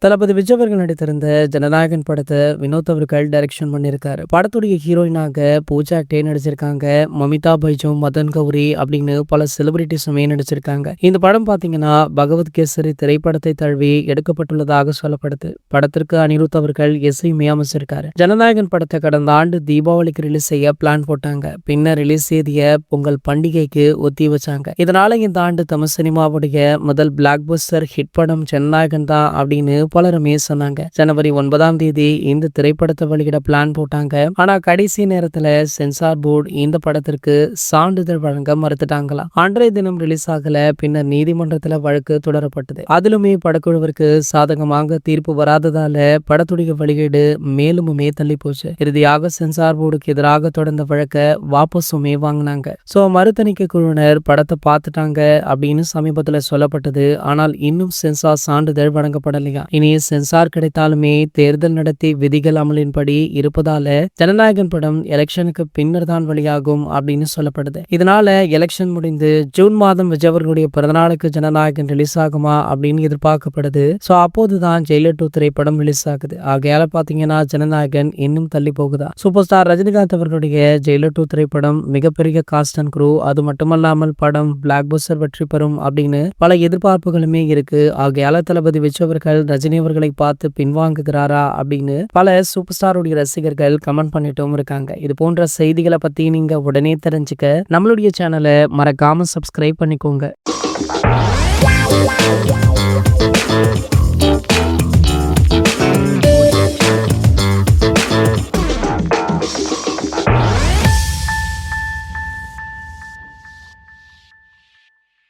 தளபதி விஜய் அவர்கள் நடித்திருந்த ஜனநாயகன் படத்தை வினோத் அவர்கள் டைரக்ஷன் பண்ணியிருக்காரு. படத்துடைய ஹீரோயினாக பூஜா ஹெக்டே நடிச்சிருக்காங்க. மமிதா பைஜூ, மதன் கௌரி அப்படின்னு பல செலிபிரிட்டிஸுமே நடிச்சிருக்காங்க. இந்த படம் பாத்தீங்கன்னா பகவத் கேசரி திரைப்படத்தை தழுவி எடுக்கப்பட்டுள்ளதாக சொல்லப்படுது. படத்திற்கு அனிருத் அவர்கள் இசையுமே அமைச்சிருக்காரு. ஜனநாயகன் படத்தை கடந்த ஆண்டு தீபாவளிக்கு ரிலீஸ் செய்ய பிளான் போட்டாங்க. பின்னர் ரிலீஸ் செய்திய பொங்கல் பண்டிகைக்கு ஒத்தி வச்சாங்க. இதனால இந்த ஆண்டு தமிழ் சினிமாவுடைய முதல் பிளாக் பஸ்டர் ஹிட் படம் ஜனநாயகன் தான் அப்படின்னு பலருமே சொன்னாங்க. ஜனவரி 9ஆம் தேதி இந்த திரைப்படத்தை வெளியிட பிளான் போட்டாங்க. ஆனா கடைசி நேரத்துல சென்சார் போர்டு இந்த படத்திற்கு சான்றிதழ் வழங்க மறுத்துட்டாங்களாம். அன்றைய தினம் ரிலீஸ் ஆகல. பின்னர் நீதிமன்றத்துல வழக்கு தொடரப்பட்டது. அதிலுமே படக்குழுவிற்கு சாதகமாக தீர்ப்பு வராததால படத்துடைய வெளியீடு மேலுமே தள்ளி போச்சு. இறுதியாக சென்சார் போர்டுக்கு எதிராக தொடர்ந்த வழக்க வாபஸுமே வாங்கினாங்க. சோ மறுதணிக்கை குழுவினர் படத்தை பார்த்துட்டாங்க அப்படின்னு சமீபத்துல சொல்லப்பட்டது. ஆனால் இன்னும் சென்சார் சான்றிதழ் வழங்கப்படலையா. இனி சென்சார் கிடைத்தாலுமே தேர்தல் நடத்தி விதிகள் அமலின்படி இருப்பதால ஜனநாயகன் படம் எலெக்ஷனுக்கு பின்னர் தான் வெளியாகும் அப்படின்னு சொல்லப்படுது. இதனால எலெக்ஷன் முடிந்து ஜூன் மாதம் விஜய் அவர்களுடைய பிறந்தநாளுக்கு ஜனநாயகன் ரிலீஸ் ஆகுமா அப்படின்னு எதிர்பார்க்கப்படுது. சோ அப்போதுதான் ஜெயிலர் 2 திரைப்படம் ரிலீஸ் ஆகுது. ஆகையால பாத்தீங்கன்னா ஜனநாயகன் இன்னும் தள்ளி போகுதா. சூப்பர் ஸ்டார் ரஜினிகாந்த் அவர்களுடைய ஜெயிலர் 2 திரைப்படம் மிகப்பெரிய காஸ்ட் அண்ட் க்ரூ. அது மட்டுமல்லாமல் படம் பிளாக் பஸ்டர் வெற்றி பெறும் அப்படின்னு பல எதிர்பார்ப்புகளுமே இருக்கு. ஆகையால தளபதி விஜய் அவர்கள் ரஜினி அவர்களை பார்த்து பின்வாங்குகிறாரா அப்படின்னு பல சூப்பர் ஸ்டாருடைய ரசிகர்கள் கமெண்ட் பண்ணிட்டும் இருக்காங்க. இது போன்ற செய்திகளை பத்தி நீங்க உடனே தெரிஞ்சுக்க நம்மளுடைய சேனலை மறக்காம சப்ஸ்கிரைப் பண்ணிக்கோங்க.